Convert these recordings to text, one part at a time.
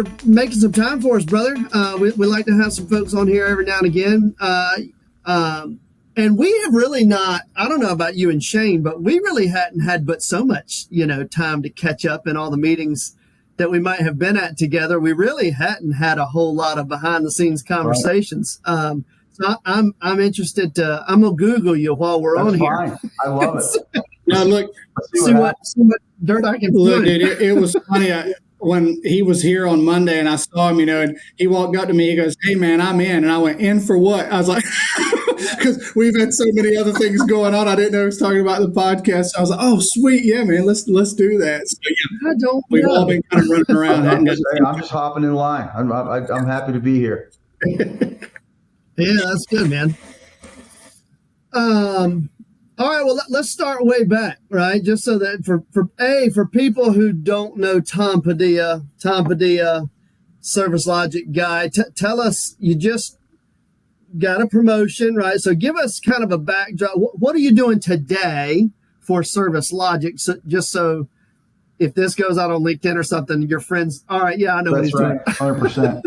for making some time for us, brother. We like to have some folks on here every now and again. And we have really not, I don't know about you and Shane, but we really hadn't had but so much, time to catch up in all the meetings that we might have been at together. We really hadn't had a whole lot of behind the scenes conversations. Right. So I'm interested to, I'm going to Google you while we're on fine. Here. I love it. Now look, see what dirt I can look, find. Dude, it was funny. When he was here on Monday and I saw him, and he walked up to me, he goes, "Hey man, I'm in." And I went, "In for what?" I was like, because we've had so many other things going on. I didn't know he was talking about the podcast. So I was like, "Oh, sweet. Yeah, man, let's do that." So yeah, I don't we've know. all been kind of running around. I'm just hopping in line. I'm happy to be here. Yeah, that's good, man. All right, well, let's start way back, right? Just so that for people who don't know Tom Padilla, Service Logic guy, tell us, you just got a promotion, right? So give us kind of a backdrop. What are you doing today for Service Logic? So just so if this goes out on LinkedIn or something, your friends, all right, yeah, I know what he's doing. 100%.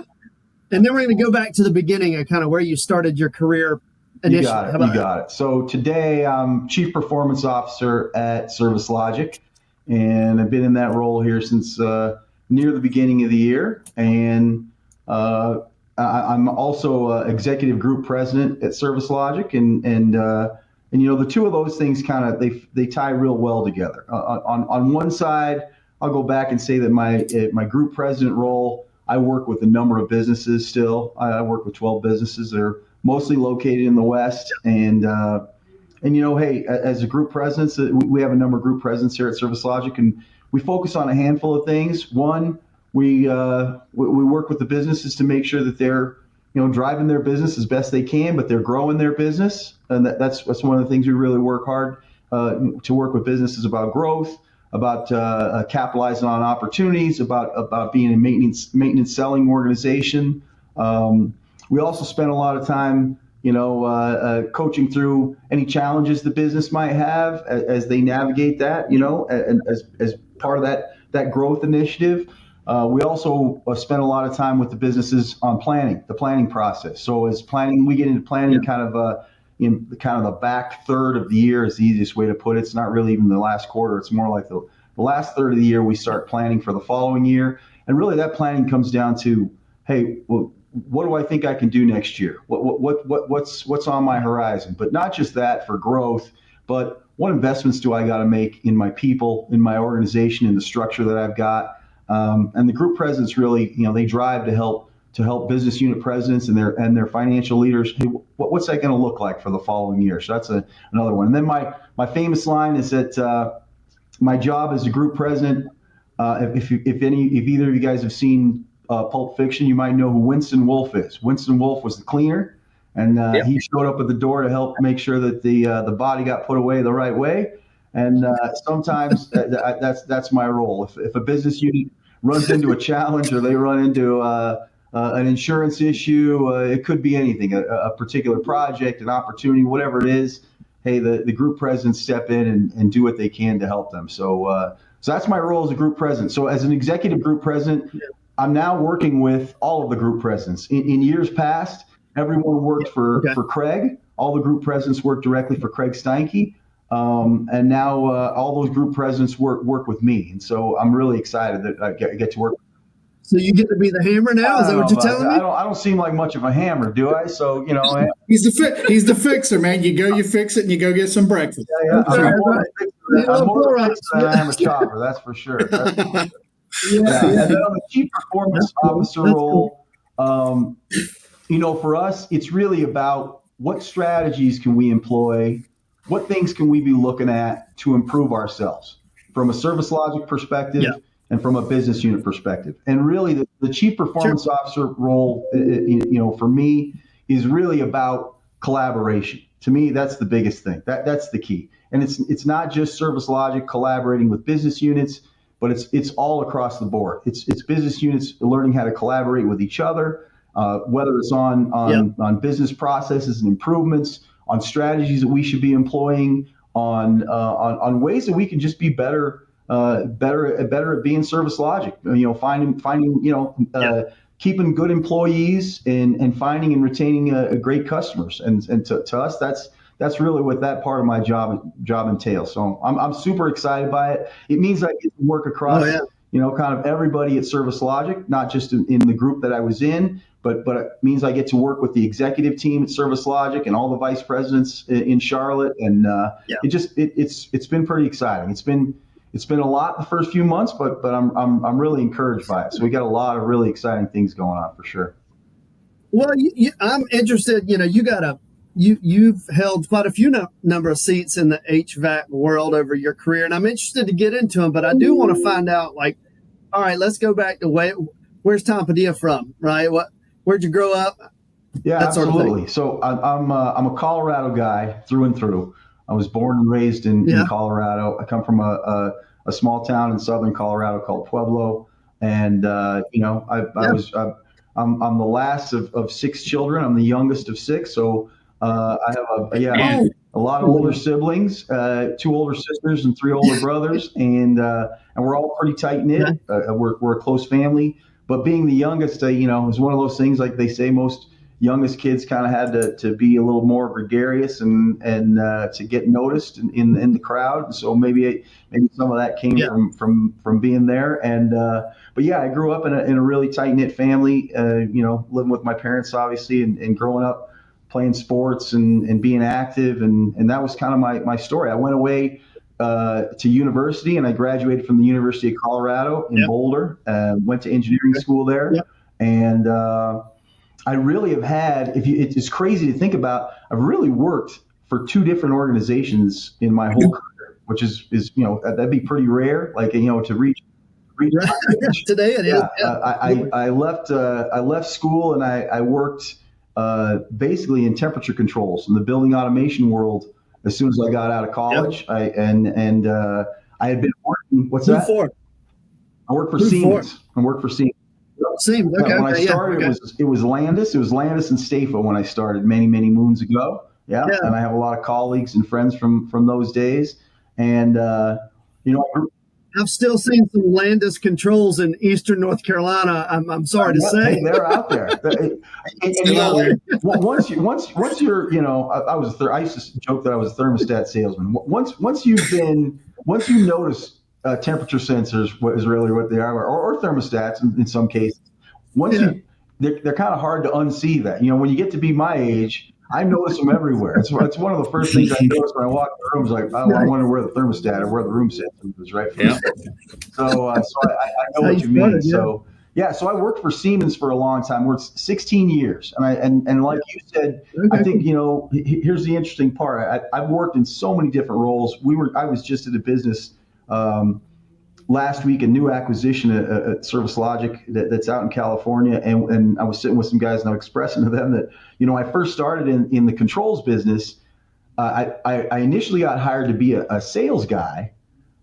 And then we're going to go back to the beginning of kind of where you started your career initially. You got it. So today I'm Chief Performance Officer at Service Logic, and I've been in that role here since near the beginning of the year. And I'm also Executive Group President at Service Logic, and the two of those things kind of they tie real well together. On one side, I'll go back and say that my Group President role, I work with a number of businesses still. I work with 12 businesses that are mostly located in the West. And hey, as a group presidents, we have a number of group presidents here at Service Logic, and we focus on a handful of things. One, we work with the businesses to make sure that they're, driving their business as best they can, but they're growing their business. And that's one of the things we really work hard to work with businesses about growth, about capitalizing on opportunities, about being a maintenance selling organization. We also spend a lot of time, coaching through any challenges the business might have as they navigate that, and as part of that growth initiative. We also spend a lot of time with the businesses on the planning process. So as we get into planning kind of in the back third of the year is the easiest way to put it. It's not really even the last quarter. It's more like the last third of the year we start planning for the following year. And really that planning comes down to, hey, well, what do I think I can do next year? What's on my horizon? But not just that for growth, but what investments do I got to make in my people, in my organization, in the structure that I've got? And the group presidents really, they drive to help business unit presidents and their financial leaders. Hey, what's that going to look like for the following year? So that's another one. And then my famous line is that my job as a group president. If either of you guys have seen Pulp Fiction, you might know who Winston Wolfe is. Winston Wolfe was the cleaner, and he showed up at the door to help make sure that the body got put away the right way. And sometimes that's my role. If a business unit runs into a challenge or they run into an insurance issue, it could be anything, a particular project, an opportunity, whatever it is. Hey, the group presidents step in and do what they can to help them. So that's my role as a group president. So as an executive group president, I'm now working with all of the group presidents. In years past, everyone worked for Craig. All the group presidents worked directly for Craig Steinke. And now all those group presidents work with me. And so I'm really excited that I get to work. So you get to be the hammer now? Is that what you're telling me? I don't seem like much of a hammer, do I? So, he's the fixer, man. You fix it and you go get some breakfast. Yeah. I'm more of a fixer than I am a chopper. That's for sure. And then on the chief performance officer role, for us, it's really about what strategies can we employ, what things can we be looking at to improve ourselves from a Service Logic perspective and from a business unit perspective. And really, the chief performance officer role, for me, is really about collaboration. To me, that's the biggest thing. That's the key. And it's not just Service Logic collaborating with business units, but it's all across the board. It's business units learning how to collaborate with each other, whether it's on business processes and improvements, on strategies that we should be employing, on ways that we can just be better better at being Service Logic. Finding keeping good employees and finding and retaining great customers. And to us, that's really what that part of my job entails. So I'm super excited by it. It means I get to work across, kind of everybody at Service Logic, not just in the group that I was in, but it means I get to work with the executive team at Service Logic and all the vice presidents in Charlotte. And it's been pretty exciting. It's been a lot the first few months, but I'm really encouraged by it. So we got a lot of really exciting things going on for sure. Well, I'm interested. You've held quite a few number of seats in the HVAC world over your career, and I'm interested to get into them. But I do want to find out, all right, let's go back to where's Tom Padilla from, right? Where'd you grow up? Yeah, absolutely. So I'm a Colorado guy through and through. I was born and raised in Colorado. I come from a small town in southern Colorado called Pueblo, and I'm the last of six children. I'm the youngest of six, so I have a lot of older siblings, two older sisters and three older brothers, and we're all pretty tight knit. We're a close family. But being the youngest, is one of those things, like they say, most youngest kids kind of had to be a little more gregarious and to get noticed in the crowd. And so maybe some of that came from being there. And but I grew up in a really tight knit family. Living with my parents, obviously, and growing up playing sports and being active, and that was kind of my story. I went away to university, and I graduated from the University of Colorado in Boulder. Went to engineering school there, and I really have had. It's crazy to think about. I've really worked for two different organizations in my whole career, which is that'd be pretty rare. To reach today it is. I left school and I worked basically in temperature controls in the building automation world as soon as I got out of college. I had been working. What's that? I worked for Siemens. Siemens. Okay. When I started, it was Landis. It was Landis and Stafo when I started many moons ago. Yeah. And I have a lot of colleagues and friends from those days. And I've still seen some Landis controls in Eastern North Carolina. I'm sorry to say. Hey, they're out there. Once you're, I used to joke that I was a thermostat salesman. Once you notice temperature sensors, is really what they are, or thermostats in some cases. They're kind of hard to unsee that. When you get to be my age, I notice them everywhere. It's one of the first things I notice when I walk in the rooms. Like, I wonder where the thermostat or where the room sensor is, right? So I know what you mean. So I worked for Siemens for a long time. Worked 16 years, and like you said, I think here's the interesting part. I've worked in so many different roles. I was just at a business last week, a new acquisition at Service Logic that's out in California, and I was sitting with some guys and I was expressing to them that I first started in the controls business. I initially got hired to be a sales guy,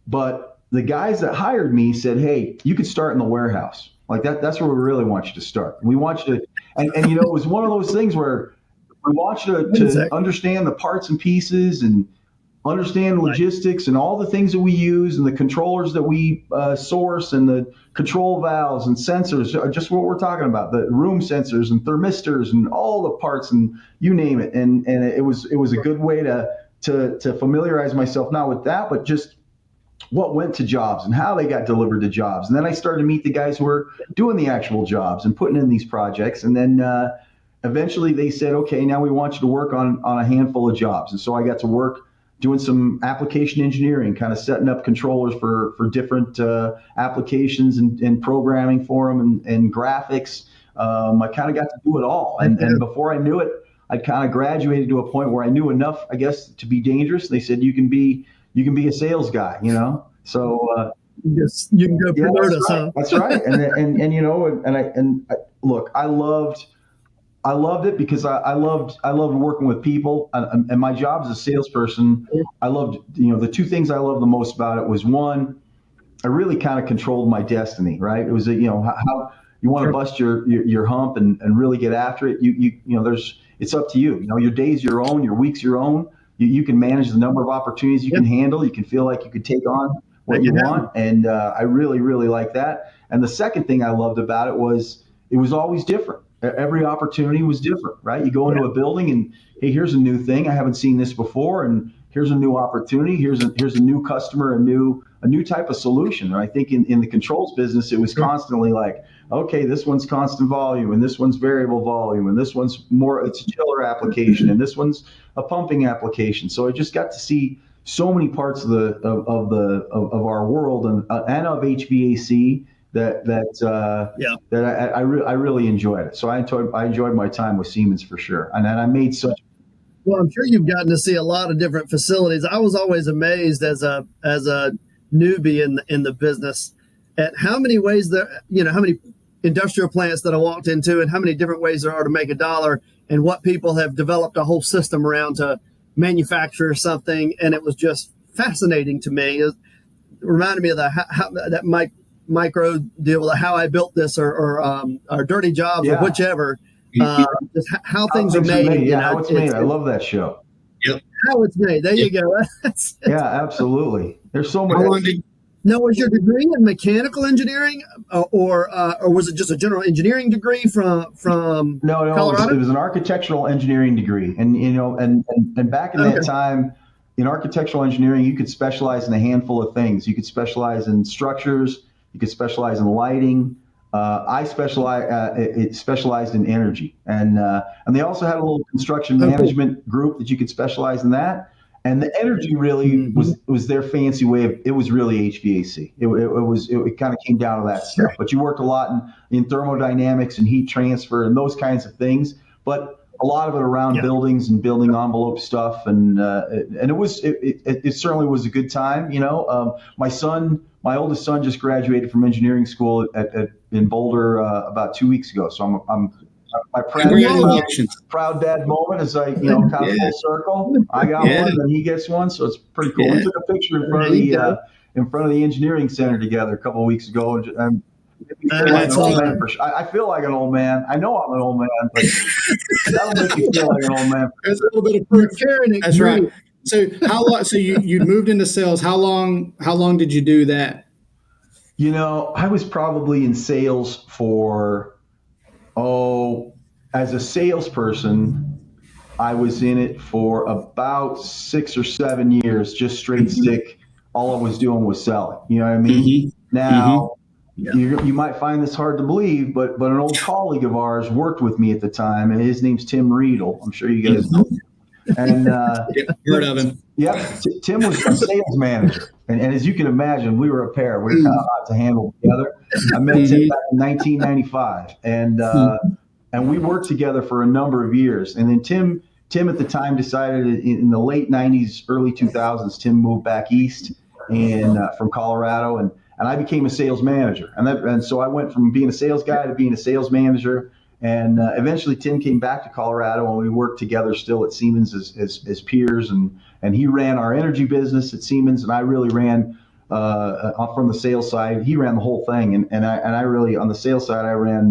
but the guys that hired me said, "Hey, you could start in the warehouse. Like that's where we really want you to start. We want you to," and it was one of those things where we want you to understand the parts and pieces and understand logistics and all the things that we use and the controllers that we source and the control valves and sensors, just what we're talking about, the room sensors and thermistors and all the parts and you name it. And it was a good way to familiarize myself not with that, but just what went to jobs and how they got delivered to jobs. And then I started to meet the guys who were doing the actual jobs and putting in these projects. And then eventually they said, okay, now we want you to work on a handful of jobs. And so I got to work doing some application engineering, kind of setting up controllers for different applications and programming for them and graphics. I kind of got to do it all. And before I knew it, I kind of graduated to a point where I knew enough, I guess, to be dangerous. They said, you can be a sales guy, So yes, you can go promote us, huh? That's right. Look, I loved it because I loved working with people, and my job as a salesperson, I loved, the two things I loved the most about it was, one, I really kind of controlled my destiny, right? It was how you want to bust your hump and really get after it. It's up to you. Your day's your own, your week's your own. You can manage the number of opportunities you can handle. You can feel like you could take on what you want. And I really, really like that. And the second thing I loved about it was always different. Every opportunity was different, right? You go into a building and, hey, here's a new thing. I haven't seen this before. And here's a new opportunity. Here's a new customer, a new type of solution. And I think in the controls business, it was constantly like, okay, this one's constant volume, and this one's variable volume, and this one's it's a chiller application, and this one's a pumping application. So I just got to see so many parts of our world and of HVAC that I really enjoyed it. So I enjoyed my time with Siemens for sure, and I made such. Well, I'm sure you've gotten to see a lot of different facilities. I was always amazed as a newbie in the business at how many ways how many industrial plants that I walked into and how many different ways there are to make a dollar, and what people have developed a whole system around to manufacture something. And it was just fascinating to me. It reminded me of that micro deal with how I built this or Dirty Jobs or whichever. Just how things are made. Yeah, how it's made. I love that show. Yep. How it's made. There you go. Yeah, absolutely. There's so much. Now, was your degree in mechanical engineering, or was it just a general engineering degree from No, Colorado? It was an architectural engineering degree, and and back in that time, in architectural engineering, you could specialize in a handful of things. You could specialize in structures. You could specialize in lighting. I specialized in energy, and they also had a little construction management group that you could specialize in that. And the energy really was their fancy way of, it was really HVAC. It kind of came down to that stuff. But you worked a lot in thermodynamics and heat transfer and those kinds of things. But a lot of it around buildings and building envelope stuff, and it certainly was a good time. My oldest son just graduated from engineering school in Boulder about 2 weeks ago. So I'm my proud dad moment is kind of full circle. I got one, and he gets one, so it's pretty cool. We took a picture in front of the engineering center together a couple of weeks ago, and I feel like an old man. I know I'm an old man, but that'll make you feel like an old man. There's a little bit of proof. That's right. So how long? So you moved into sales. How long did you do that? I was probably in sales for as a salesperson, I was in it for about 6 or 7 years, just straight stick. All I was doing was selling. You know what I mean? Now, you might find this hard to believe, but an old colleague of ours worked with me at the time, and his name's Tim Riedel. I'm sure you guys know him. And heard of him. Yeah, Tim was a sales manager, and as you can imagine, we were a pair. We were kind of hot to handle together. I met Tim back in 1995, and we worked together for a number of years. And then Tim at the time decided in the late 90s, early 2000s, Tim moved back east and from Colorado, and I became a sales manager. And so I went from being a sales guy to being a sales manager. And eventually Tim came back to Colorado, and we worked together still at Siemens as peers. And he ran our energy business at Siemens, and I really ran from the sales side. He ran the whole thing, and I really, on the sales side, I ran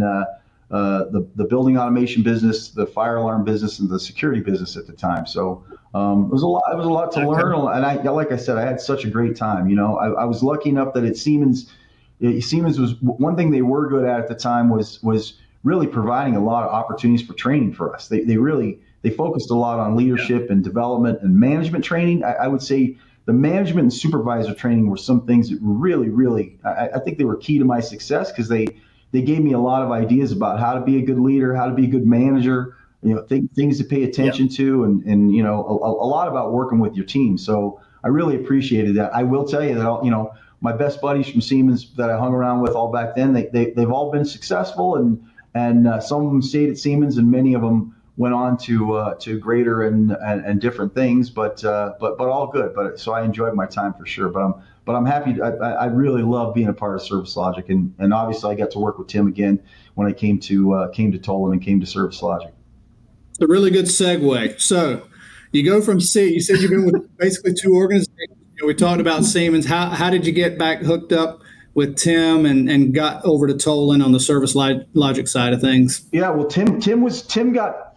the building automation business, the fire alarm business, and the security business at the time. So it was a lot. It was a lot to learn, and like I said, I had such a great time. I was lucky enough that at Siemens was one thing they were good at the time was really providing a lot of opportunities for training for us. They focused a lot on leadership and development and management training. I would say the management and supervisor training were some things that really, really, I think they were key to my success, because they gave me a lot of ideas about how to be a good leader, how to be a good manager, things to pay attention to, and a lot about working with your team. So I really appreciated that. I will tell you that, my best buddies from Siemens that I hung around with all back then, they've all been successful, and some of them stayed at Siemens, and many of them went on to greater and different things, but all good. But so I enjoyed my time for sure. But I'm happy. I really love being a part of Service Logic, and obviously I got to work with Tim again when I came to Tolan and came to Service Logic. It's a really good segue. So you go from you said you've been with basically two organizations. We talked about Siemens. How did you get back hooked up with Tim and got over to Tolan on the Service Logic side of things? Yeah, well, Tim got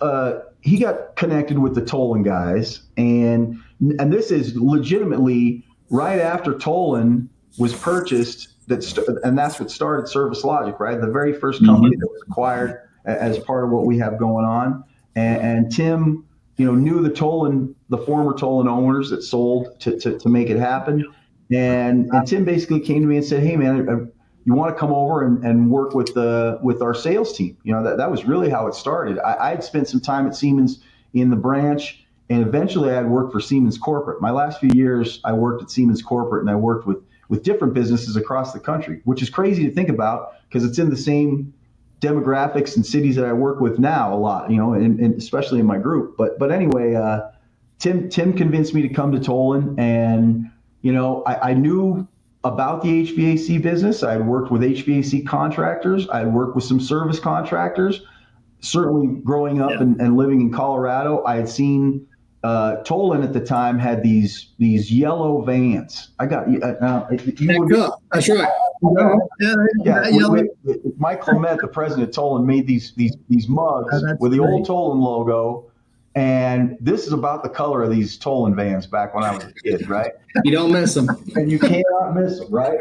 connected with the Tolan guys, and this is legitimately right after Tolan was purchased, and that's what started Service Logic, right? The very first company that was acquired as part of what we have going on. And Tim, knew the former Tolan owners that sold to make it happen. And Tim basically came to me and said, "Hey, man, you want to come over and work with our sales team?" That was really how it started. I had spent some time at Siemens in the branch, and eventually I had worked for Siemens Corporate. My last few years, I worked at Siemens Corporate, and I worked with different businesses across the country, which is crazy to think about because it's in the same demographics and cities that I work with now a lot, and especially in my group. But anyway, Tim convinced me to come to Tolan, and I knew about the HVAC business. I had worked with HVAC contractors. I had worked with some service contractors. Certainly, growing up and living in Colorado, I had seen Tolan at the time had these yellow vans. I got that's right. Mike Clement, the president of Tolan, made these mugs with the old Tolan logo. And this is about the color of these Tolan vans back when I was a kid, right? You don't miss them. And you cannot miss them, right?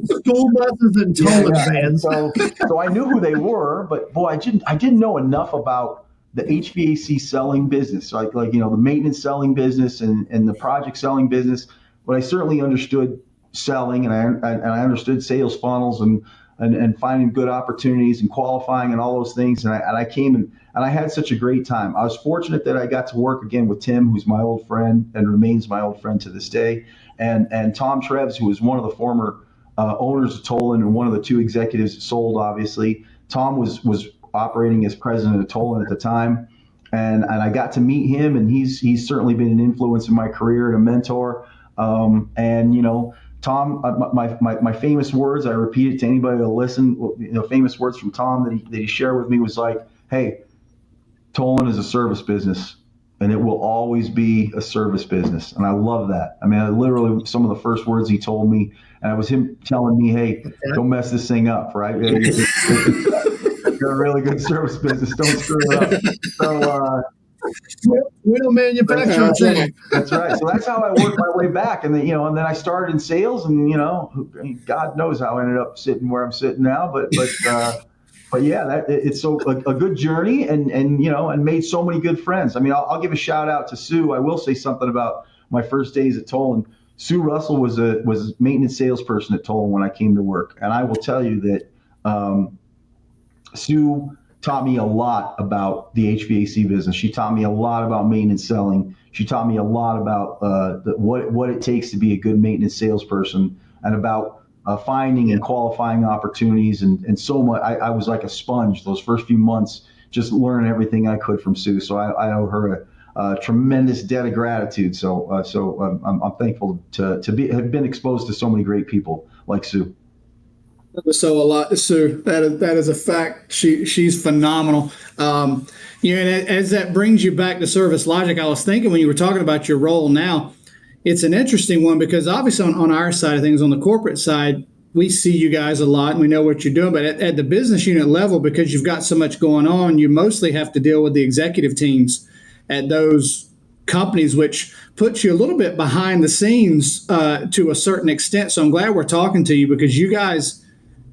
School buses and Tolan vans. So I knew who they were, but boy, I didn't know enough about the HVAC selling business, like the maintenance selling business and the project selling business. But I certainly understood selling, and I understood sales funnels and finding good opportunities and qualifying and all those things. And I came and I had such a great time. I was fortunate that I got to work again with Tim, who's my old friend and remains my old friend to this day, and Tom Treves, who was one of the former owners of Tolan and one of the two executives that sold. Obviously, Tom was operating as president of Tolan at the time, and I got to meet him, and he's certainly been an influence in my career and a mentor. Tom, my famous words, I repeat it to anybody that'll listen. Famous words from Tom that he shared with me was like, "Hey, Tolan is a service business, and it will always be a service business." And I love that. I mean, literally some of the first words he told me, and it was him telling me, "Hey, don't mess this thing up, right? You're a really good service business. Don't screw it up." So we don't manufacture things. That's right. So that's how I worked my way back, and then and then I started in sales, and God knows how I ended up sitting where I'm sitting now. But yeah, it's so a good journey, and made so many good friends. I mean, I'll give a shout out to Sue. I will say something about my first days at Tolan. Sue Russell was a maintenance salesperson at Tolan when I came to work, and I will tell you that Sue taught me a lot about the HVAC business. She taught me a lot about maintenance selling. She taught me a lot about what it takes to be a good maintenance salesperson, and about finding and qualifying opportunities, and so much. I was like a sponge those first few months, just learning everything I could from Sue. So I owe her a tremendous debt of gratitude. So I'm thankful to have been exposed to so many great people like Sue. So a lot, Sue. That is a fact. She's phenomenal. And as that brings you back to Service Logic, I was thinking when you were talking about your role now, it's an interesting one because obviously on our side of things, on the corporate side, we see you guys a lot and we know what you're doing. But at the business unit level, because you've got so much going on, you mostly have to deal with the executive teams at those companies, which puts you a little bit behind the scenes to a certain extent. So I'm glad we're talking to you because you guys,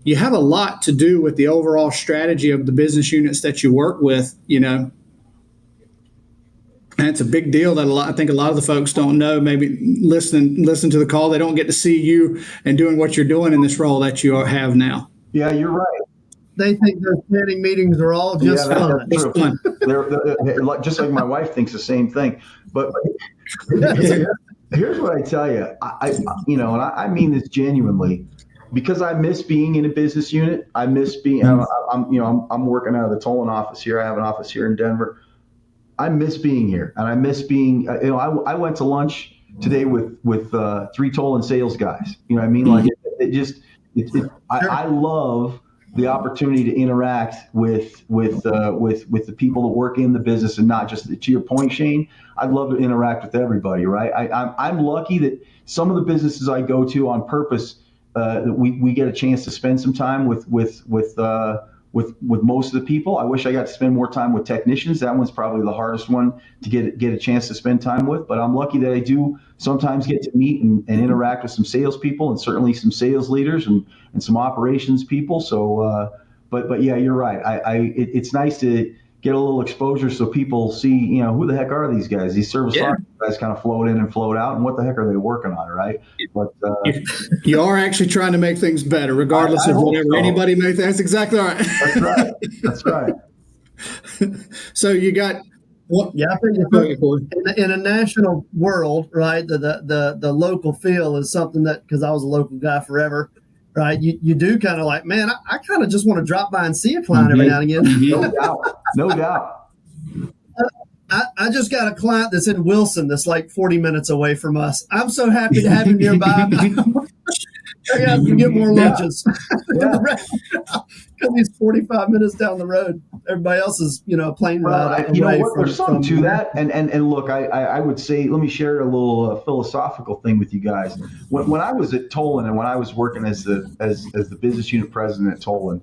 you have a lot to do with the overall strategy of the business units that you work with, and it's a big deal that I think a lot of the folks don't know. Maybe listen to the call, they don't get to see you and doing what you're doing in this role that you have now. Yeah, you're right. They think those planning meetings are all just fun. That's true. They're just like my wife thinks the same thing. But here's what I tell you. I mean this genuinely. Because I miss being in a business unit. I miss being. I'm working out of the Tolan office here. I have an office here in Denver. I miss being here, and I miss being. I went to lunch today with 3 Tolan sales guys. You know what I mean? Like I love the opportunity to interact with the people that work in the business, and not just to your point, Shane. I'd love to interact with everybody. Right? I'm lucky that some of the businesses I go to on purpose. We get a chance to spend some time with with most of the people. I wish I got to spend more time with technicians. That one's probably the hardest one to get a chance to spend time with. But I'm lucky that I do sometimes get to meet and interact with some salespeople, and certainly some sales leaders and some operations people. So, but yeah, you're right. It's nice to get a little exposure so people see, who the heck are these guys? These service guys kind of float in and float out, and what the heck are they working on, right? But you are actually trying to make things better, regardless of whatever anybody may think. That's exactly right. That's right. That's right. So you got what? Yeah, I think in a national world, right? The local feel is something that, because I was a local guy forever. Right, you do kind of like, man, I kind of just want to drop by and see a client every now and again. No doubt, no doubt. I just got a client that's in Wilson that's like 40 minutes away from us. I'm so happy to have him nearby. I got to get more lunches. Because he's 45 minutes down the road. Everybody else is, a plane ride. There's something to that. And look, I would say, let me share a little philosophical thing with you guys. When I was at Tolan, and when I was working as the business unit president at Tolan,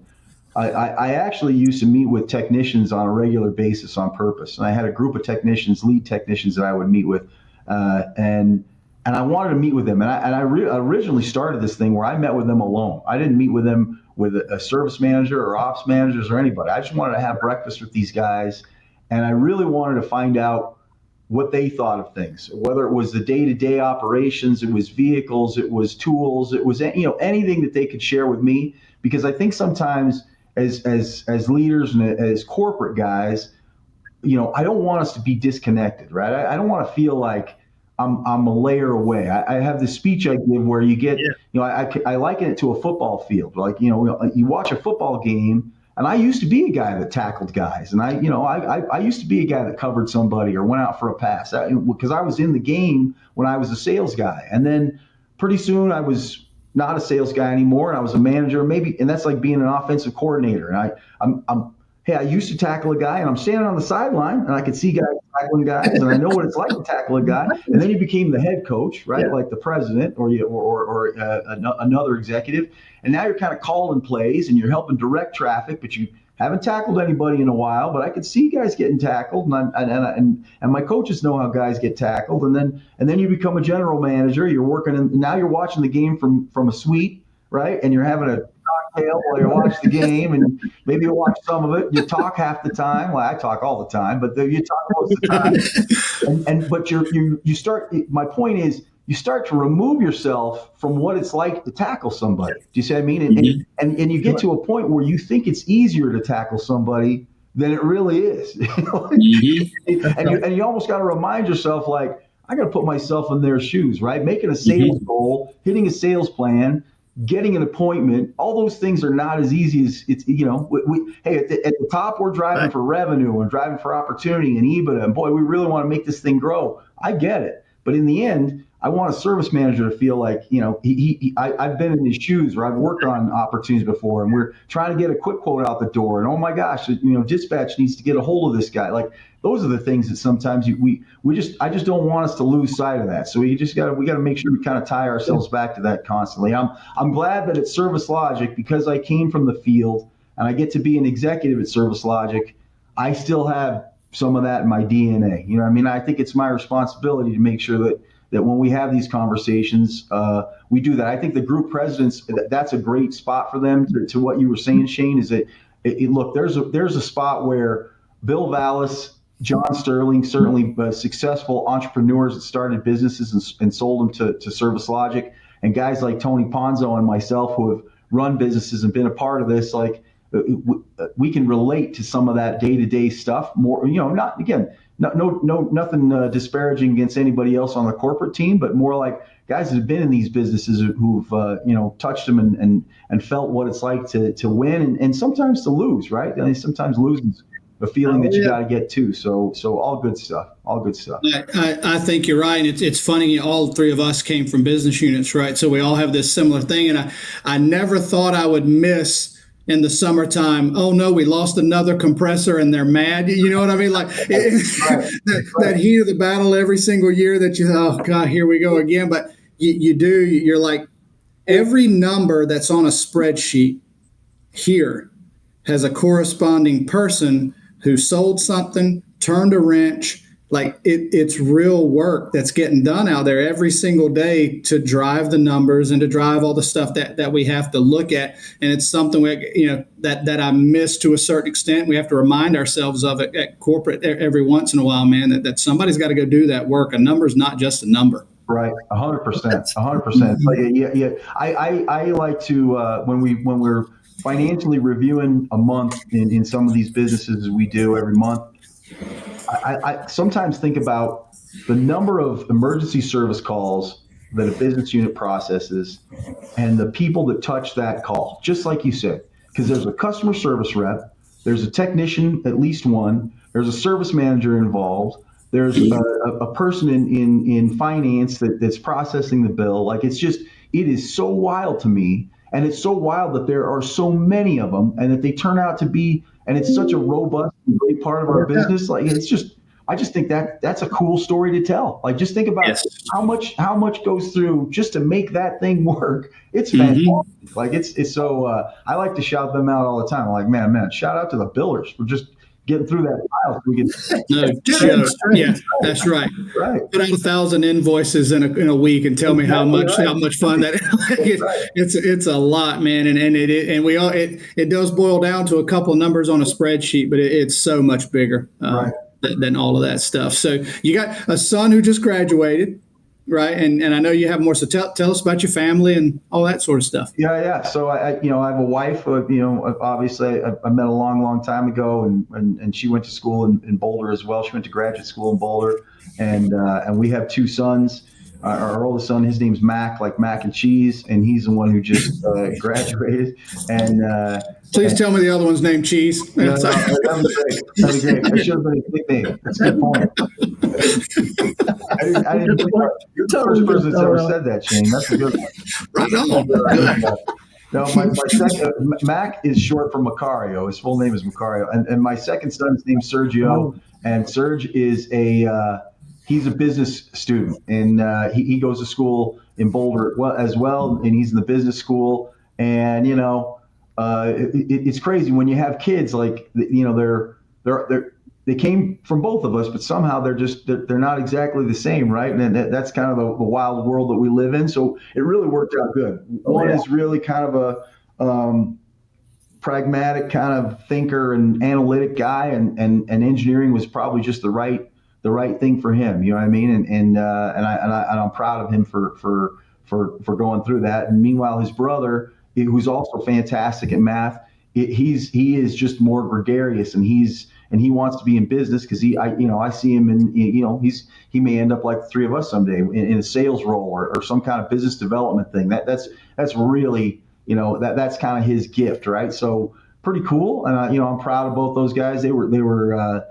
I actually used to meet with technicians on a regular basis on purpose. And I had a group of technicians, lead technicians, that I would meet with, and I wanted to meet with them. And I originally started this thing where I met with them alone. I didn't meet with them with a service manager or ops managers or anybody. I just wanted to have breakfast with these guys. And I really wanted to find out what they thought of things, whether it was the day-to-day operations, it was vehicles, it was tools, it was, anything that they could share with me. Because I think sometimes as leaders and as corporate guys, I don't want us to be disconnected, right? I don't want to feel like I'm a layer away. I have this speech I give where you get, I liken it to a football field. Like, you watch a football game, and I used to be a guy that tackled guys, and I used to be a guy that covered somebody or went out for a pass because I was in the game when I was a sales guy. And then pretty soon I was not a sales guy anymore, and I was a manager, maybe, and that's like being an offensive coordinator. And I used to tackle a guy, and I'm standing on the sideline, and I could see guys tackling guys, and I know what it's like to tackle a guy. And then you became the head coach, right? Yeah. Like the president or another executive. And now you're kind of calling plays, and you're helping direct traffic, but you haven't tackled anybody in a while. But I could see guys getting tackled, and my coaches know how guys get tackled. And then you become a general manager. You're working, and now you're watching the game from a suite, right? And you're having a cocktail while you watch the game, and maybe you watch some of it. You talk half the time. Well, I talk all the time, but you talk most of the time. But you start. My point is, you start to remove yourself from what it's like to tackle somebody. Do you see what I mean? And you get to a point where you think it's easier to tackle somebody than it really is. And you almost got to remind yourself, like, I got to put myself in their shoes, right? Making a sales goal, hitting a sales plan, getting an appointment, all those things are not as easy as it's, hey, at the top, we're driving for revenue and driving for opportunity and EBITDA. And boy, we really want to make this thing grow. I get it. But in the end, I want a service manager to feel like, I've been in his shoes, or I've worked on opportunities before, and we're trying to get a quick quote out the door. And oh my gosh, dispatch needs to get a hold of this guy. Like, those are the things that sometimes I just don't want us to lose sight of that. So we got to make sure we kind of tie ourselves back to that constantly. I'm glad that at Service Logic, because I came from the field and I get to be an executive at Service Logic, I still have some of that in my DNA. You know what I mean? I think it's my responsibility to make sure that when we have these conversations, we do that. I think the group presidents, that's a great spot for them to what you were saying, Shane, is that, look, there's a spot where Bill Vallis, John Sterling, certainly successful entrepreneurs that started businesses and sold them to Service Logic, and guys like Tony Ponzo and myself who have run businesses and been a part of this, like, we can relate to some of that day-to-day stuff more, not, again, nothing disparaging against anybody else on the corporate team, but more like guys that have been in these businesses who've touched them and felt what it's like to win and sometimes to lose, right? And sometimes losing a feeling that you got to get to. So all good stuff. I think you're right. And it's funny. All three of us came from business units, right? So we all have this similar thing. And I never thought I would miss in the summertime, oh no, we lost another compressor and they're mad. You know what I mean? Like that heat of the battle every single year that oh God, here we go again. But you're like, every number that's on a spreadsheet here has a corresponding person who sold something, turned a wrench. Like it's real work that's getting done out there every single day to drive the numbers and to drive all the stuff that we have to look at. And it's something that I miss to a certain extent. We have to remind ourselves of it at corporate every once in a while, man, that somebody's got to go do that work. A number's not just a number. Right, 100%, 100%. Yeah. I like to when we're financially reviewing a month in some of these businesses we do every month. I sometimes think about the number of emergency service calls that a business unit processes and the people that touch that call, just like you said, because there's a customer service rep, there's a technician, at least one, there's a service manager involved, there's a person in finance that's processing the bill. Like it is so wild to me. And it's so wild that there are so many of them and that they turn out to be, and it's such a robust and great part of our business. Like I just think that's a cool story to tell. Like just think about how much goes through just to make that thing work. It's fantastic. Like it's so, I like to shout them out all the time. I'm like, man, shout out to the billers for just getting through that file. Yeah, that's right. Right. Put out 1,000 invoices in a week and tell me how much fun that is. It's a lot, man, and it does boil down to a couple of numbers on a spreadsheet, but it's so much bigger than all of that stuff. So you got a son who just graduated. Right. And I know you have more. So tell us about your family and all that sort of stuff. Yeah. So I have a wife, obviously I met a long time ago and she went to school in Boulder as well. She went to graduate school in Boulder and we have two sons. Our oldest son, his name's Mac, like mac and cheese. And he's the one who just graduated. And please tell me the other one's named Cheese. That'd be great. That should have been his nickname. That's a good point. I didn't think you're the first person that's ever said that, Shane. That's a good one. Right on. No, my second, Mac is short for Macario. His full name is Macario. And my second son's named Sergio. And Serge is he's a business student. And he goes to school in Boulder as well. And he's in the business school. And, it's crazy when you have kids like, they came from both of us, but somehow they're not exactly the same, right? And that's kind of the wild world that we live in. So it really worked out good. One is really kind of a pragmatic kind of thinker and analytic guy, and engineering was probably just the right thing for him. You know what I mean? And I'm proud of him for going through that. And meanwhile, his brother, who's also fantastic at math, he is just more gregarious, and he wants to be in business because I see him in, he may end up like the three of us someday in a sales role or some kind of business development thing. That's really, that's kind of his gift, right? So pretty cool. And I'm proud of both those guys. They were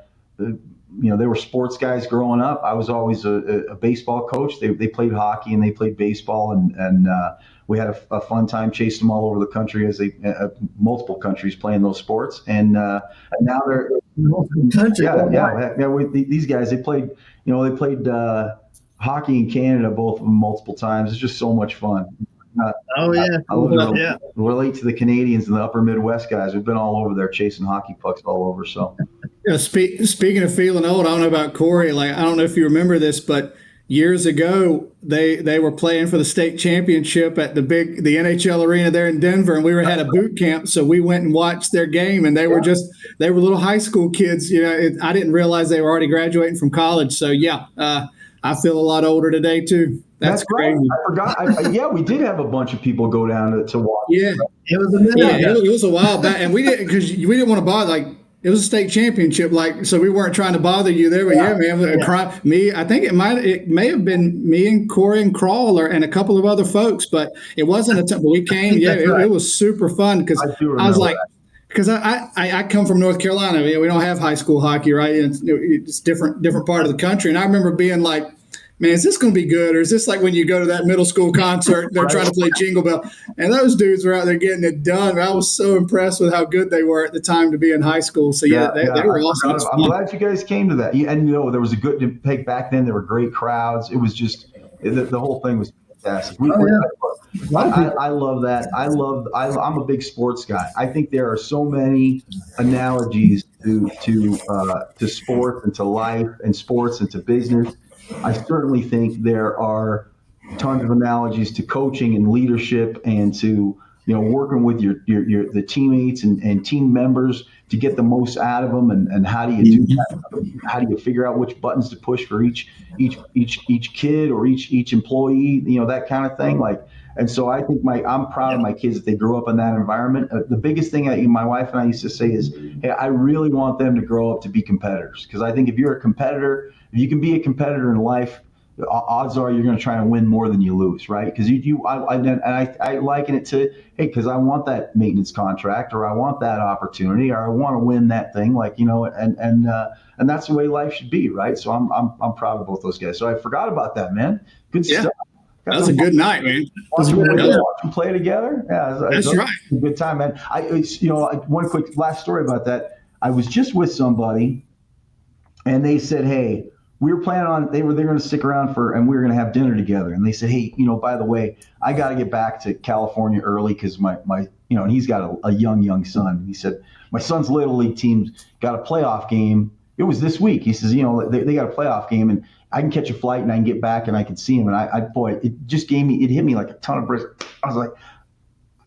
sports guys growing up. I was always a baseball coach. They played hockey and they played baseball, and we had a fun time chasing them all over the country as multiple countries playing those sports. And now they're these guys, they played hockey in Canada, both of them multiple times. It's just so much fun. I relate to the Canadians and the upper Midwest guys. We've been all over there chasing hockey pucks all over. So, speaking of feeling old, I don't know about Corey. Like, I don't know if you remember this, but years ago they were playing for the state championship at the NHL arena there in Denver, and we had a boot camp, so we went and watched their game, and they were little high school kids. I didn't realize they were already graduating from college. So I feel a lot older today too. That's crazy. Right. I forgot. We did have a bunch of people go down to watch. Yeah, it was a minute. Yeah, it was a while back, and we didn't want to bother. Like, it was a state championship, so we weren't trying to bother you there. But man, I think it may have been me and Corey and Crawler and a couple of other folks, but it wasn't but we came. Yeah, it was super fun because I was like. Because I come from North Carolina. We don't have high school hockey, right? It's different part of the country. And I remember being like, man, is this going to be good? Or is this like when you go to that middle school concert, they're trying to play Jingle Bell? And those dudes were out there getting it done. I was so impressed with how good they were at the time to be in high school. So, they were awesome. I'm glad you guys came to that. And, there was a good – back then there were great crowds. It was just – the whole thing was fantastic. Oh, yeah. A lot of people. I love that. I'm a big sports guy. I think there are so many analogies to sports and to life and sports and to business. I certainly think there are tons of analogies to coaching and leadership and to working with your the teammates and team members to get the most out of them, and how do you do that? How do you figure out which buttons to push for each kid or each employee, that kind of thing. Like, and so I think I'm proud of my kids that they grew up in that environment. The biggest thing my wife and I used to say is, hey, I really want them to grow up to be competitors, because I think if you're a competitor, if you can be a competitor in life, odds are you're going to try and win more than you lose, right? Because I liken it to, hey, because I want that maintenance contract, or I want that opportunity, or I want to win that thing, like, and that's the way life should be, right? So I'm proud of both those guys. So I forgot about that, man. Good stuff. That was a good night, man. Watch them play together. Yeah, that's right. A good time, man. One quick last story about that. I was just with somebody, and they said, hey, we were planning on, they're going to stick around and we were going to have dinner together. And they said, hey, by the way, I got to get back to California early because my and he's got a young son. He said, my son's Little League team got a playoff game. It was this week. He says, they got a playoff game, and I can catch a flight and I can get back and I can see him. And boy, it hit me like a ton of bricks. I was like,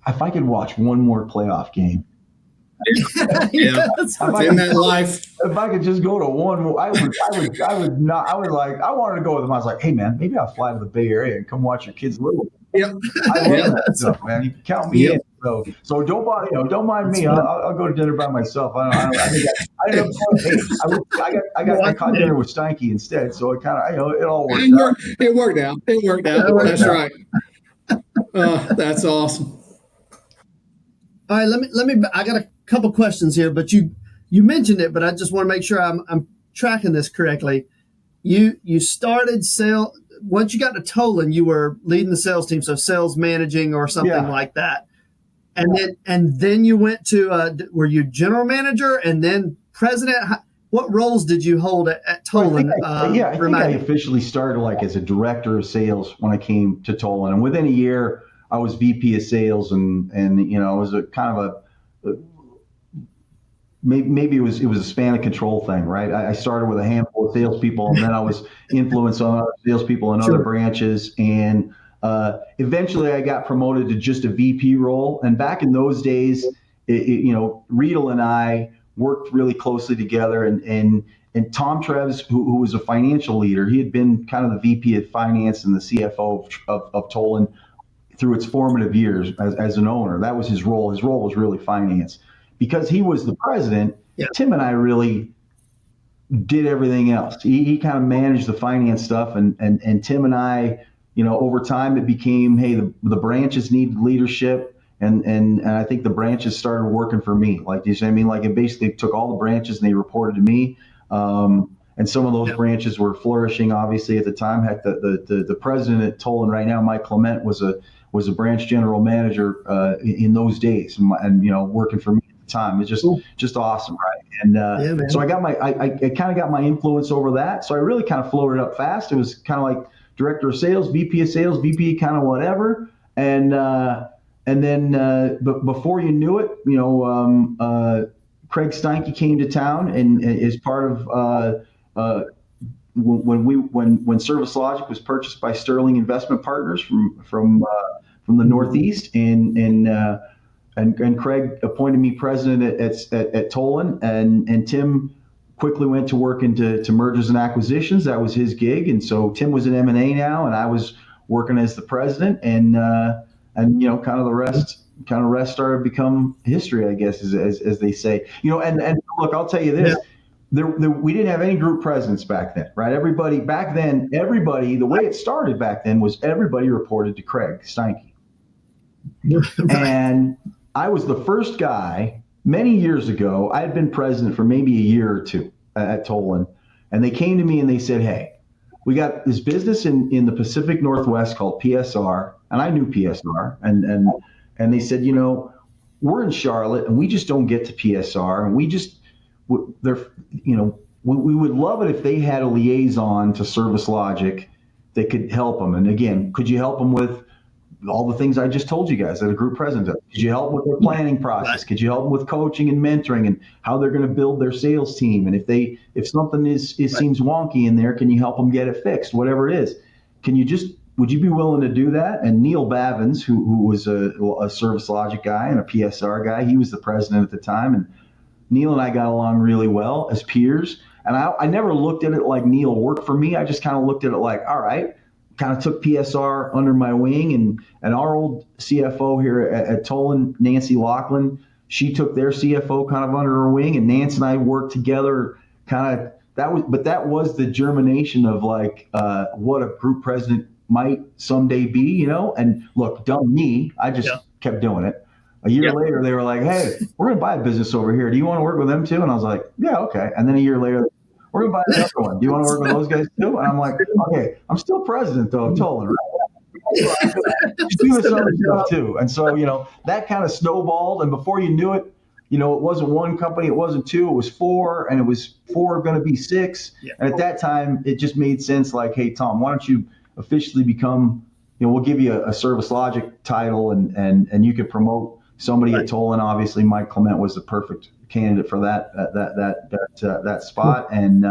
if I could watch one more playoff game. Yeah, in that life. If I could just go to one more, I would not. I was like, I wanted to go with them. I was like, hey man, maybe I'll fly to the Bay Area and come watch your kids little. Yep. I love that stuff, man. You can count me in. So don't mind me. I'll go to dinner by myself. I caught dinner with Steinke instead. So it kind of, it all worked out. It worked out. That's right. That's awesome. All right, let me. I got a couple questions here, but you mentioned it, but I just want to make sure I'm tracking this correctly. You started sales once you got to Tolan. You were leading the sales team, so sales managing or something like that, and then you went to were you general manager and then president? What roles did you hold at Tolan? I think I officially started like as a director of sales when I came to Tolan, and within a year I was VP of sales, and it was a kind of maybe it was a span of control thing, right? I started with a handful of salespeople, and then I was influenced on other salespeople in other branches, and eventually I got promoted to just a VP role. And back in those days, Riedel and I worked really closely together, and Tom Treves, who was a financial leader, he had been kind of the VP of finance and the CFO of Tolan through its formative years as an owner. That was his role. His role was really finance. Because he was the president, Tim and I really did everything else. He kind of managed the finance stuff, and Tim and I, over time it became, hey, the branches needed leadership, and I think the branches started working for me. Like, you see what I mean? Like, it basically took all the branches and they reported to me. And some of those branches were flourishing, obviously, at the time. Heck, the president at Tolan right now, Mike Clement, was a branch general manager in those days, and working for me at the time. It's just awesome, right? And so I kind of got my influence over that. So I really kind of floated up fast. It was kind of like director of sales, VP of sales, VP kind of whatever, and then but before you knew it, Craig Steinke came to town, and is part of when Service Logic was purchased by Sterling Investment Partners from the Northeast, and Craig appointed me president at Tolan, and Tim quickly went to work into mergers and acquisitions. That was his gig, and so Tim was in M&A now, and I was working as the president, and kind of the rest started to become history, I guess, as they say. And look, I'll tell you this. We didn't have any group presidents back then, right? Everybody, the way it started back then was everybody reported to Craig Steinke. And I was the first guy many years ago. I had been president for maybe a year or two at Tolan, and they came to me and they said, hey, we got this business in the Pacific Northwest called PSR, and I knew PSR, and they said, we're in Charlotte and we just don't get to PSR, and we would love it if they had a liaison to Service Logic that could help them. And again, could you help them with all the things I just told you guys that a group president does? Could you help with their planning process? Could you help them with coaching and mentoring and how they're going to build their sales team? And if something seems wonky in there, can you help them get it fixed? Whatever it is, would you be willing to do that? And Neil Bavins, who was a Service Logic guy and a PSR guy, he was the president at the time, and Neil and I got along really well as peers. And I never looked at it like Neil worked for me. I just kind of looked at it like, all right, kind of took PSR under my wing, and our old CFO here at Tolan, Nancy Laughlin, she took their CFO kind of under her wing, and Nancy and I worked together that was the germination of like what a group president might someday be, and look, dumb me, I just kept doing it. A year later, they were like, hey, we're going to buy a business over here. Do you want to work with them too? And I was like, yeah, okay. And then a year later, we're going to buy another one. Do you want to work with those guys too? And I'm like, okay, I'm still president though of Tolan, right? Do this other stuff too. And so, that kind of snowballed. And before you knew it, it wasn't one company, it wasn't two, it was four, and it was four going to be six. Yeah. And at that time, it just made sense like, hey, Tom, why don't you officially become, we'll give you a Service Logic title and you could promote somebody at Tolan. Obviously, Mike Clement was the perfect candidate for that spot, and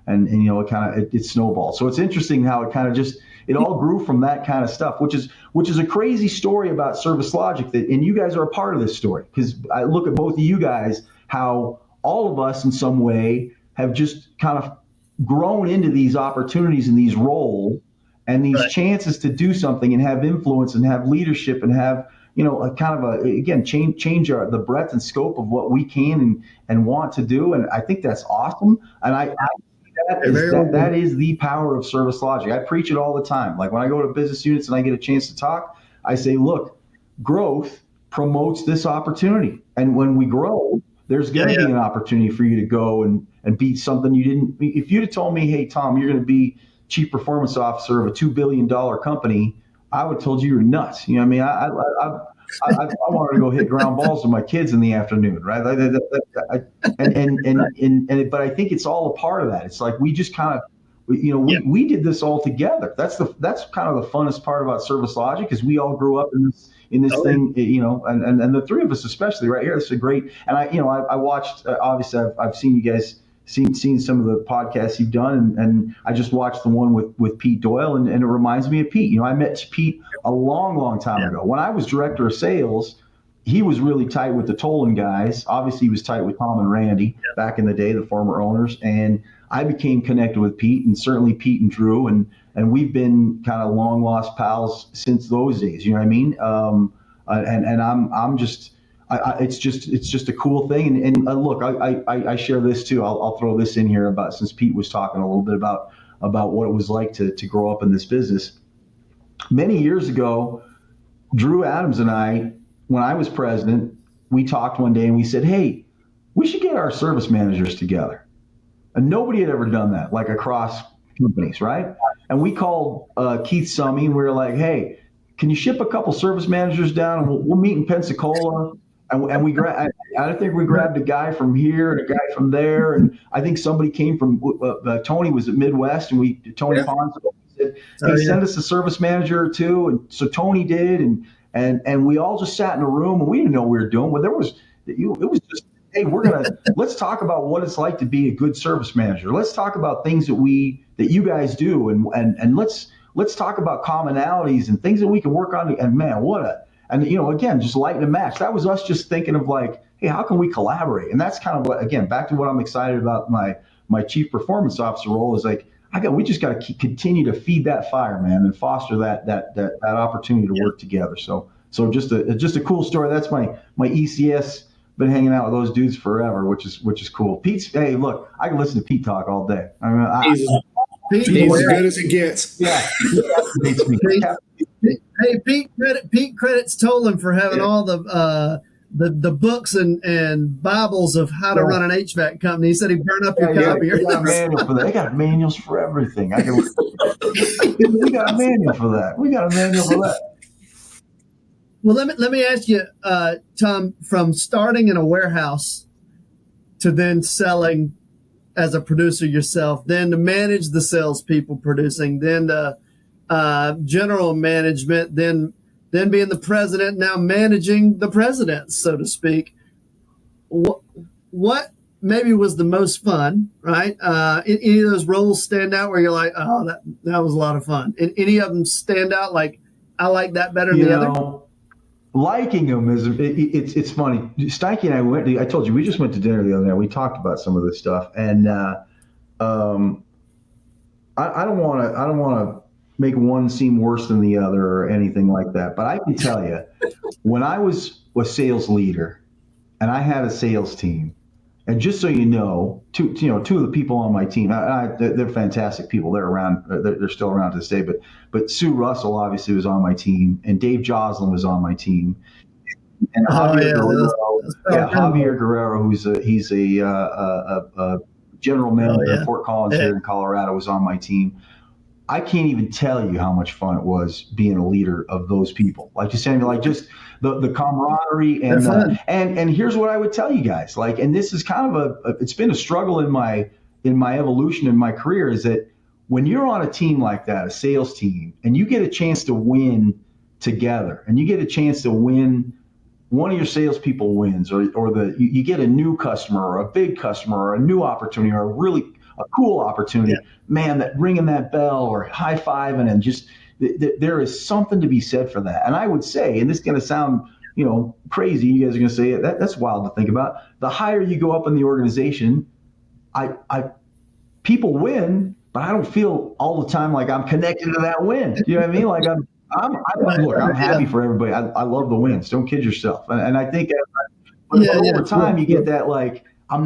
it snowballed. So it's interesting how it kind of it all grew from that kind of stuff, which is a crazy story about Service Logic. And you guys are a part of this story, because I look at both of you guys, how all of us in some way have just kind of grown into these opportunities and these roles and these chances to do something and have influence and have leadership and have change the breadth and scope of what we can and want to do. And I think that's awesome. And that is the power of Service Logic. I preach it all the time. Like when I go to business units and I get a chance to talk, I say, look, growth promotes this opportunity. And when we grow, there's going to be an opportunity for you to go and be something you didn't. If you'd have told me, hey, Tom, you're going to be Chief Performance Officer of a $2 billion company, I would have told you you're nuts. You know what I mean? I wanted to go hit ground balls with my kids in the afternoon, right? But I think it's all a part of that. It's like we just kind of, we did this all together. That's kind of the funnest part about Service Logic, is we all grew up in this thing, and the three of us especially right here. This is great. And I watched. Obviously, I've seen you guys. Seen some of the podcasts you've done, and I just watched the one with Pete Doyle, and it reminds me of Pete. I met Pete a long time ago. When I was director of sales, he was really tight with the Tolan guys. Obviously, he was tight with Tom and Randy back in the day, the former owners. And I became connected with Pete, and certainly Pete and Drew, and we've been kind of long lost pals since those days. You know what I mean? And I'm just. It's just a cool thing. And look, I share this too. I'll throw this in here about, since Pete was talking a little bit about what it was like to grow up in this business. Many years ago, Drew Adams and I, when I was president, we talked one day and we said, hey, we should get our service managers together. And nobody had ever done that, like across companies, right? And we called Keith Summey, and we were like, hey, can you ship a couple service managers down, and we'll meet in Pensacola? And I think we grabbed a guy from here and a guy from there, and I think somebody came from Tony was at Midwest, and Tony Ponce said, hey, send us a service manager or two, and so Tony did, and we all just sat in a room, and we didn't know what we were doing, but it was just, hey, let's talk about what it's like to be a good service manager. Let's talk about things that you guys do, and let's talk about commonalities and things that we can work on. And man, and again, just lighting a match. That was us just thinking of like, hey, how can we collaborate? And that's kind of what, again, back to what I'm excited about my Chief Performance Officer role is like, we just got to continue to feed that fire, man, and foster that opportunity to work together. So just a cool story. That's my ECS. Been hanging out with those dudes forever, which is cool. Hey, look, I can listen to Pete talk all day. I mean, he's as good as it gets. Yeah. Hey, Pete credits Tolan for having all the books and Bibles of how to run an HVAC company. He said he burned up your copier. They got a manual for that. They got manuals for everything. We got a manual for that. We got a manual for that. Well, let me ask you, Tom, from starting in a warehouse to then selling as a producer yourself, then to manage the salespeople producing, then to general management, then being the president, now managing the presidents, so to speak. What maybe was the most fun, right? Any of those roles stand out where you're like, oh, that was a lot of fun? Any of them stand out like, I like that better than the other? Liking them it's funny. Steinke and I told you, we just went to dinner the other night. We talked about some of this stuff, and I don't want to make one seem worse than the other or anything like that. But I can tell you, when I was a sales leader and I had a sales team, and just so you know, two of the people on my team, they're fantastic people. They're around. They're still around to this day. But Sue Russell obviously was on my team, and Dave Joslin was on my team, and Javier Guerrero, he's a general manager in Fort Collins here in Colorado, was on my team. I can't even tell you how much fun it was being a leader of those people. Like you said, like just the camaraderie and here's what I would tell you guys. Like, and this is kind of it's been a struggle in my evolution in my career, is that when you're on a team like that, a sales team, and you get a chance to win together, and you get a chance to win, one of your salespeople wins, or you get a new customer or a big customer or a new opportunity or a cool opportunity, man, that ringing that bell or high fiving, and just there is something to be said for that. And I would say, and this is going to sound crazy, you guys are going to say it, that's wild to think about. The higher you go up in the organization, people win, but I don't feel all the time like I'm connected to that win. You know what I mean? Like I'm happy for everybody. I love the wins. Don't kid yourself. And I think over time you get that, like, I'm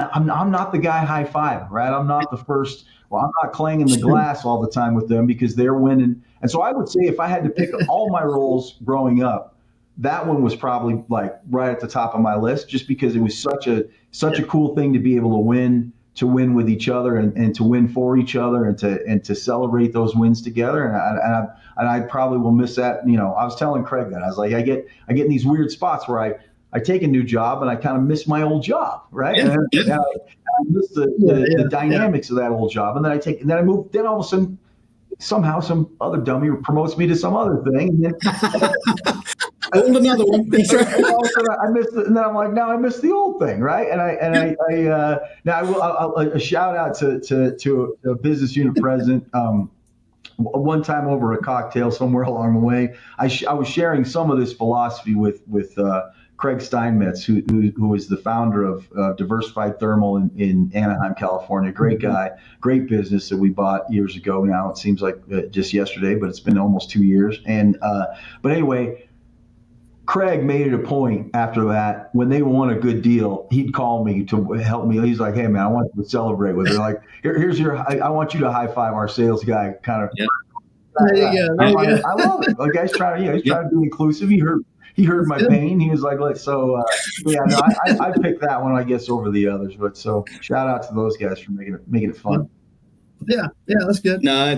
not the guy high five, right? I'm not the first. Well, I'm not clanging the glass all the time with them because they're winning. And so I would say, if I had to pick all my roles growing up, that one was probably like right at the top of my list, just because it was such a cool thing to be able to win with each other and to win for each other and to celebrate those wins together. And I probably will miss that. I was telling Craig that I was like, I get in these weird spots where I take a new job and I kind of miss my old job, right? And I miss the dynamics of that old job. And then I move. Then all of a sudden, somehow some other dummy promotes me to some other thing. And then hold another one. That's right. And all of a sudden I miss and then I'm like, now I miss the old thing, right? I'll a shout out to a business unit president. One time over a cocktail somewhere along the way, I was sharing some of this philosophy with Craig Steinmetz, who is the founder of Diversified Thermal in Anaheim, California. Great guy, great business that we bought years ago now. It seems like just yesterday, but it's been almost 2 years. But anyway, Craig made it a point after that, when they won a good deal, he'd call me to help me. He's like, hey, man, I want you to celebrate with her. Like, I want you to high five our sales guy, kind of. Yep. There you go. I love it. Like, he's trying to be inclusive. He heard my pain. He was like, I picked that one, I guess, over the others. But so shout out to those guys for making it fun. Yeah, that's good. No,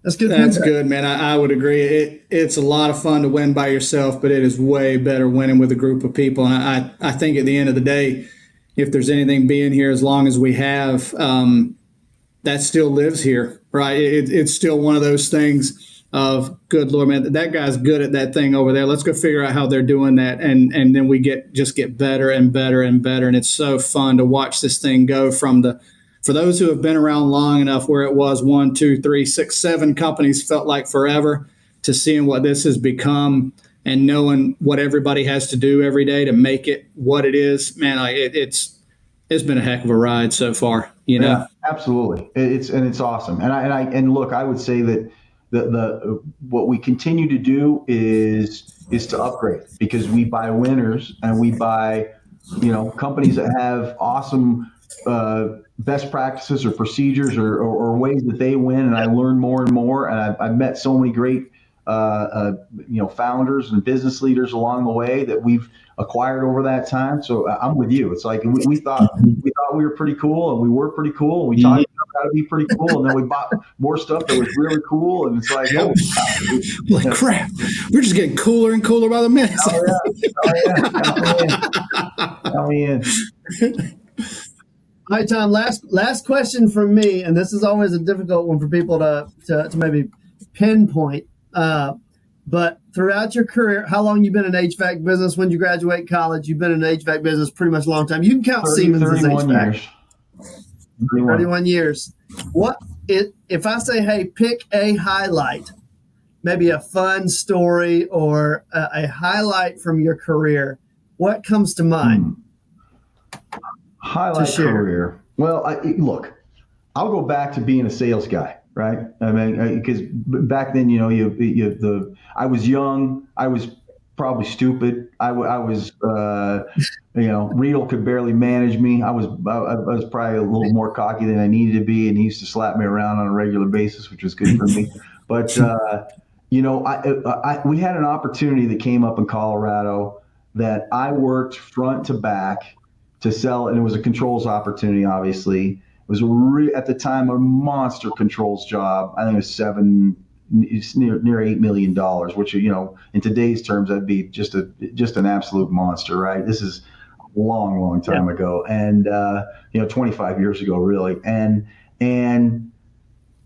that's good. That's good, man. I would agree. It's a lot of fun to win by yourself, but it is way better winning with a group of people. And I think at the end of the day, if there's anything being here as long as we have, that still lives here, right? It's still one of those things of, good Lord, man, that guy's good at that thing over there. Let's go figure out how they're doing that. And then we get better and better and better. And it's so fun to watch this thing go for those who have been around long enough, where it was 1, 2, 3, 6, 7 companies felt like forever, to seeing what this has become and knowing what everybody has to do every day to make it what it is. Man, it's been a heck of a ride so far. Yeah, absolutely. It's awesome. And look, I would say that the what we continue to do is to upgrade, because we buy winners and we buy companies that have awesome best practices or procedures or ways that they win, and I learn more and more, and I've met so many great founders and business leaders along the way that we've acquired over that time. So I'm with you. It's like we thought we were pretty cool, and we were pretty cool, and we taught each other how to be pretty cool, and then we bought more stuff that was really cool, and it's like, like crap, we're just getting cooler and cooler by the minute. Count me in. All right, Tom, last question from me, and this is always a difficult one for people to maybe pinpoint, but throughout your career, how long you been in HVAC business? When you graduate college, you've been in HVAC business pretty much a long time. You can count Siemens as 31 HVAC. years. 31 years. If I say, hey, pick a highlight, maybe a fun story or a highlight from your career, what comes to mind? Highlight career. Well, look, I'll go back to being a sales guy, right? I mean, because back then, I was young, I was probably stupid. I was, Riedel could barely manage me. I was probably a little more cocky than I needed to be, and he used to slap me around on a regular basis, which was good for me. But we had an opportunity that came up in Colorado that I worked front to back to sell, and it was a controls opportunity. Obviously, it was at the time a monster controls job. I think it was it's near $8 million, which in today's terms that'd be just an absolute monster, right? This is a long time ago, and 25 years ago, really. And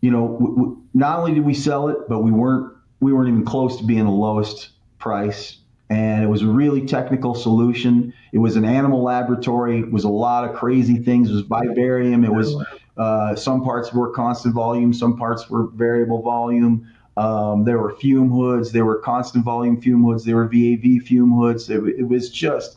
not only did we sell it, but we weren't even close to being the lowest price. And it was a really technical solution. It was an animal laboratory. It was a lot of crazy things. It was vivarium. It was some parts were constant volume, some parts were variable volume. There were fume hoods. There were constant volume fume hoods. There were VAV fume hoods. It was just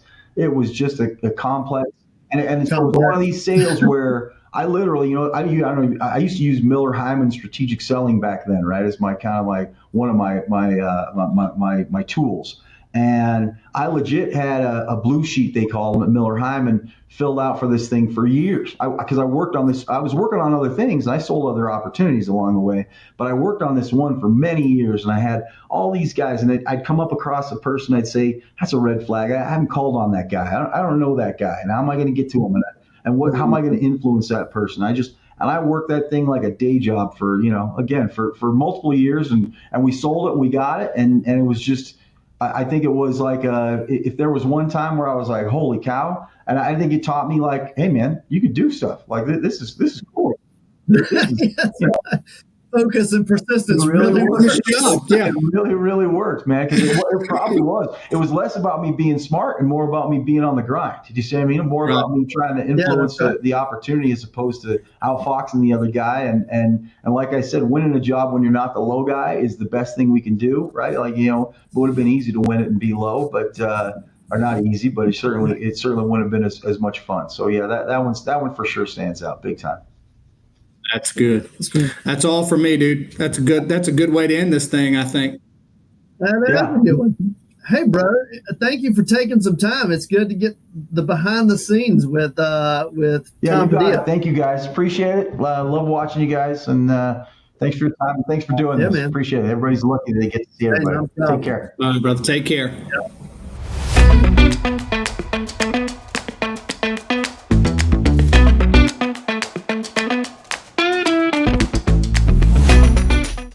a complex. And it's one of these sales where I literally, I used to use Miller Hyman strategic selling back then, right? As my kind of like one of my tools. And I legit had a blue sheet, they call them at Miller Hyman, filled out for this thing for years. Because I worked on this, I was working on other things, and I sold other opportunities along the way. But I worked on this one for many years, and I had all these guys, and I'd come up across a person, I'd say, that's a red flag. I haven't called on that guy. I don't know that guy. And how am I going to get to him? And how am I going to influence that person? And I worked that thing like a day job for multiple years, and we sold it, and we got it, and it was just. I think it was like if there was one time where I was like, holy cow. And I think it taught me like, hey, man, you could do stuff like this is cool. Focus and persistence really works. Yeah, it really worked, man. Because it probably was. It was less about me being smart and more about me being on the grind. Did you see what I mean? More about me trying to influence the opportunity as opposed to outfoxing the other guy. And like I said, winning a job when you're not the low guy is the best thing we can do, right? Like it would have been easy to win it and be low, but or not easy, but it certainly wouldn't have been as much fun. So yeah, that one for sure stands out big time. That's good. That's all for me, dude. That's a good way to end this thing, I think. That is a good one. Hey, brother, thank you for taking some time. It's good to get the behind the scenes with Tom Padilla. Thank you, guys. Appreciate it. Love watching you guys, and thanks for your time. Thanks for doing this. Man. Appreciate it. Everybody's lucky they get to see everybody. Take care. All right, brother. Take care. Yeah.